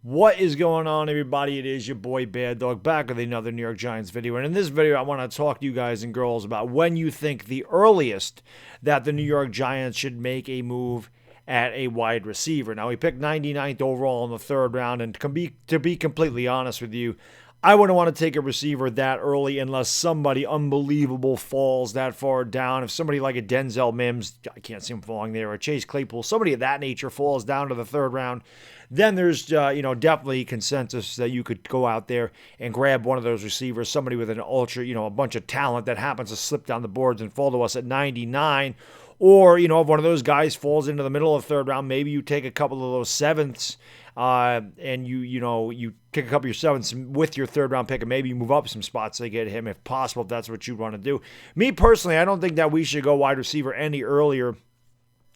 What is going on, everybody? It is your boy Baddog back with another New York Giants video. And in this video, I want to talk to you guys and girls about when you think the earliest that the New York Giants should make a move at a wide receiver. Now, we picked 99th overall in the third round, and to be completely honest with you, I wouldn't want to take a receiver that early unless somebody unbelievable falls that far down. If somebody like a Denzel Mims, I can't see him falling there, or Chase Claypool, somebody of that nature falls down to the third round, then there's definitely consensus that you could go out there and grab one of those receivers, somebody with an a bunch of talent that happens to slip down the boards and fall to us at 99. Or, if one of those guys falls into the middle of the third round, maybe you take a couple of those sevenths and you take a couple of your sevenths with your third round pick, and maybe you move up some spots to get him if possible, if that's what you want to do. Me personally, I don't think that we should go wide receiver any earlier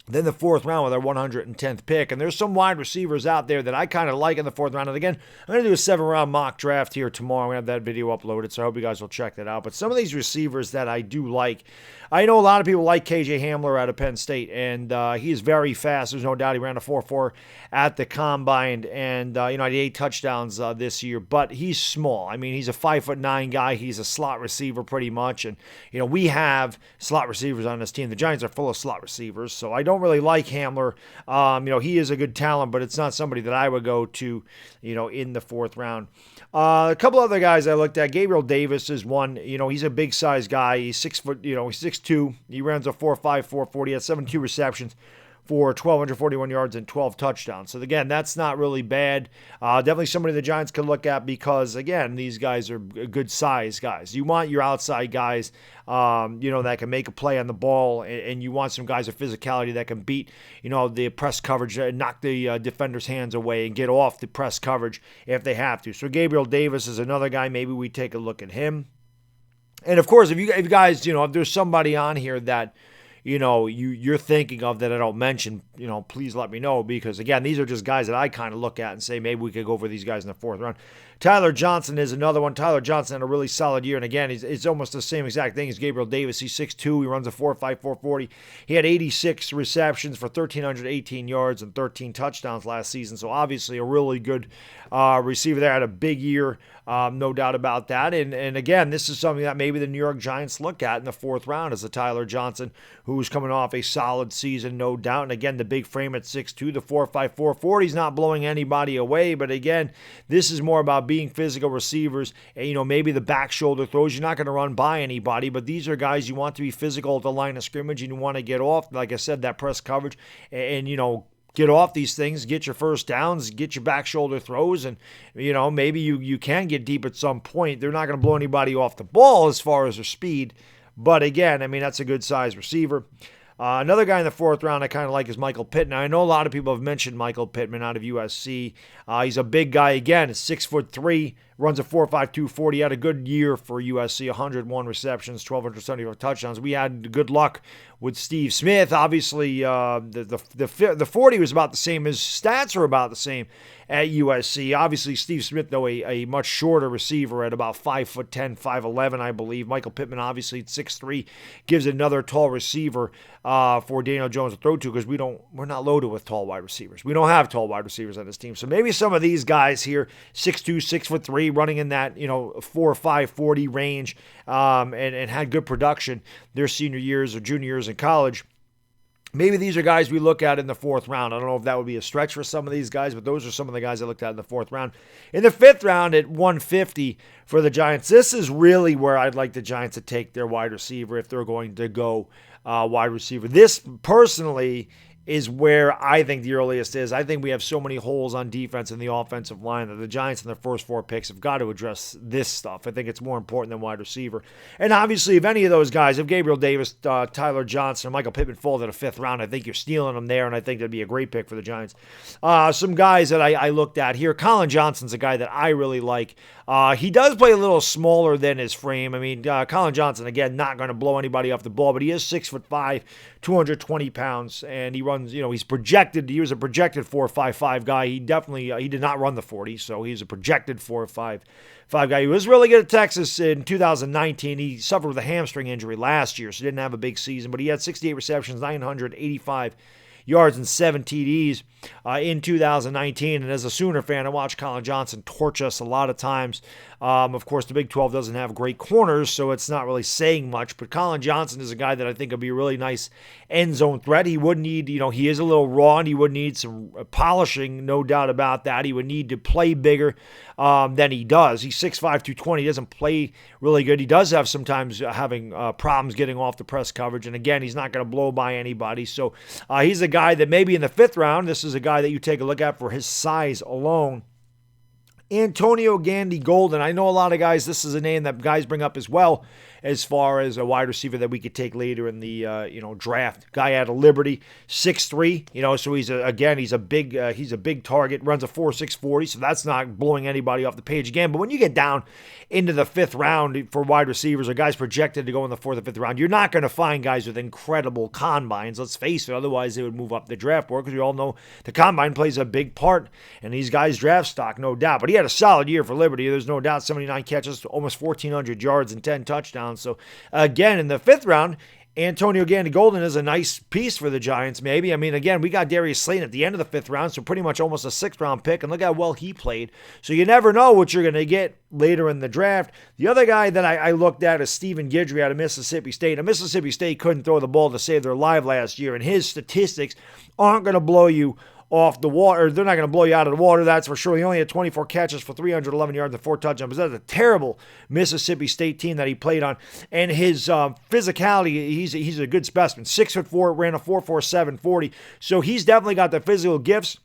than the fourth round with our 110th pick. And there's some wide receivers out there that I kind of like in the fourth round. And again, I'm going to do a 7-round mock draft here tomorrow. I'm going to have that video uploaded, so I hope you guys will check that out. But some of these receivers that I do like, I know a lot of people like KJ Hamler out of Penn State, and he is very fast. There's no doubt he ran a 4.4 at the combine, and he had 8 touchdowns this year, but he's small. I mean, he's a 5'9" guy. He's a slot receiver pretty much, and we have slot receivers on this team. The Giants are full of slot receivers, so I don't really like Hamler. He is a good talent, but it's not somebody that I would go to, in the fourth round. A couple other guys I looked at. Gabriel Davis is one. He's a big size guy. He's 6 foot. He's 6'2". He runs a 4.5, 4.40. He has 72 receptions for 1,241 yards and 12 touchdowns. So, again, that's not really bad. Definitely somebody the Giants could look at because, again, these guys are good size guys. You want your outside guys, that can make a play on the ball, and you want some guys with physicality that can beat, the press coverage, knock the defender's hands away and get off the press coverage if they have to. So, Gabriel Davis is another guy. Maybe we take a look at him. And, of course, if you guys, if there's somebody on here that, you're thinking of that I don't mention, please let me know, because, again, these are just guys that I kind of look at and say maybe we could go for these guys in the fourth round. Tyler Johnson is another one. Tyler Johnson had a really solid year, and again, it's almost the same exact thing as Gabriel Davis. He's 6'2". He runs a 4.5, 4.40. He had 86 receptions for 1,318 yards and 13 touchdowns last season, so obviously a really good receiver there. Had a big year, no doubt about that. And again, this is something that maybe the New York Giants look at in the fourth round as a Tyler Johnson, who's coming off a solid season, no doubt. And again, the big frame at 6'2", the 4.5, 4.40 is not blowing anybody away. But again, this is more about being physical receivers. And, maybe the back shoulder throws. You're not going to run by anybody, but these are guys you want to be physical at the line of scrimmage, and you want to get off, like I said, that press coverage and get off these things, get your first downs, get your back shoulder throws, and, maybe you can get deep at some point. They're not going to blow anybody off the ball as far as their speed. But again, I mean, that's a good size receiver. Another guy in the fourth round I kind of like is Michael Pittman. I know a lot of people have mentioned Michael Pittman out of USC. He's a big guy again, 6'3", runs a 4.5, 240. Had a good year for USC, 101 receptions, 1,275 touchdowns. We had good luck with Steve Smith. Obviously, the 40 was about the same. His stats are about the same at USC. Obviously, Steve Smith, though, a much shorter receiver at about 5'10", 5'11", I believe. Michael Pittman, obviously, at 6'3", gives another tall receiver for Daniel Jones to throw to, because we're not loaded with tall wide receivers. We don't have tall wide receivers on this team. So maybe some of these guys here, 6'2", 6'3", running in that 4.5, 40 range, and had good production their senior years or junior years in college. Maybe these are guys we look at in the fourth round. I don't know if that would be a stretch for some of these guys, but those are some of the guys I looked at in the fourth round. In the fifth round at 150 for the Giants, this is really where I'd like the Giants to take their wide receiver if they're going to go wide receiver. This, personally, is where I think the earliest is. I think we have so many holes on defense and the offensive line that the Giants in their first 4 picks have got to address this stuff. I think it's more important than wide receiver. And obviously, if any of those guys, if Gabriel Davis, Tyler Johnson, or Michael Pittman fall to the fifth round, I think you're stealing them there, and I think that'd be a great pick for the Giants. Some guys that I looked at here, Colin Johnson's a guy that I really like He does play a little smaller than his frame. I mean, Colin Johnson, again, not going to blow anybody off the ball, but he is 6'5", 220 pounds, and he runs, he was a projected 4.55 guy. He definitely, he did not run the 40, so he's a projected 4.55 guy. He was really good at Texas in 2019. He suffered with a hamstring injury last year, so he didn't have a big season, but he had 68 receptions, 985 yards and 7 TDs in 2019. And as a Sooner fan, I watched Colin Johnson torch us a lot of times. Of course, the Big 12 doesn't have great corners, so it's not really saying much. But Colin Johnson is a guy that I think will be a really nice end zone threat. He would need, he is a little raw, and he would need some polishing, no doubt about that. He would need to play bigger than he does. He's 6'5", 220. He doesn't play really good. He does have sometimes having problems getting off the press coverage. And again, he's not going to blow by anybody. So he's a guy that maybe in the 5th round, this is a guy that you take a look at for his size alone. Antonio Gandy Golden. I know a lot of guys, this is a name that guys bring up as well as far as a wide receiver that we could take later in the draft. Guy out of Liberty, 6'3", so he's a big target, runs a 4.6 40, so that's not blowing anybody off the page again. But when you get down into the 5th round for wide receivers, or guys projected to go in the 4th or 5th round, you're not going to find guys with incredible combines, let's face it. Otherwise, they would move up the draft board, because we all know the combine plays a big part in these guys' draft stock, no doubt. But he had a solid year for Liberty. There's no doubt, 79 catches, almost 1,400 yards and 10 touchdowns. So again, in the 5th round, Antonio Gandy Golden is a nice piece for the Giants, maybe. I mean, again, we got Darius Slayton at the end of the 5th round, so pretty much almost a 6th round pick, and look how well he played. So you never know what you're going to get later in the draft. The other guy that I looked at is Stephen Guidry out of Mississippi State. Now, Mississippi State couldn't throw the ball to save their life last year, and his statistics aren't going to blow you off the water. They're not going to blow you out of the water, that's for sure. He only had 24 catches for 311 yards and 4 touchdowns. That's a terrible Mississippi State team that he played on. And his physicality, he's a good specimen. 6'4", ran a 4.47 40. So he's definitely got the physical gifts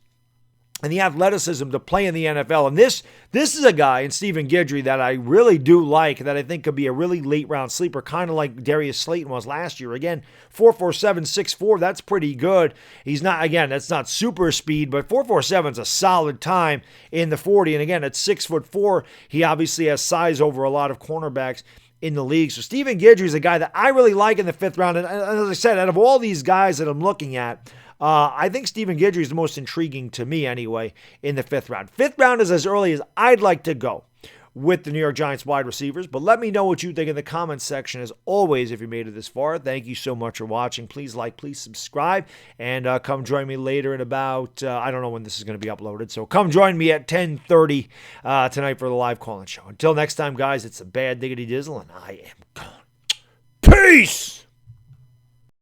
and the athleticism to play in the NFL. And this is a guy in Stephen Guidry that I really do like, that I think could be a really late round sleeper, kind of like Darius Slayton was last year. Again, 4.47, 6'4", that's pretty good. He's not, again, that's not super speed, but 4.47 is a solid time in the 40. And again, at 6'4", he obviously has size over a lot of cornerbacks in the league. So Stephen Guidry is a guy that I really like in the 5th round. And as I said, out of all these guys that I'm looking at, I think Stephen Guidry is the most intriguing to me anyway in the 5th round. 5th round is as early as I'd like to go with the New York Giants wide receivers, but let me know what you think in the comments section. As always, if you made it this far, thank you so much for watching. Please like, please subscribe, and come join me later in about, I don't know when this is going to be uploaded, so come join me at 10:30 tonight for the live call-in show. Until next time, guys, it's a bad diggity dizzle, and I am gone. Peace!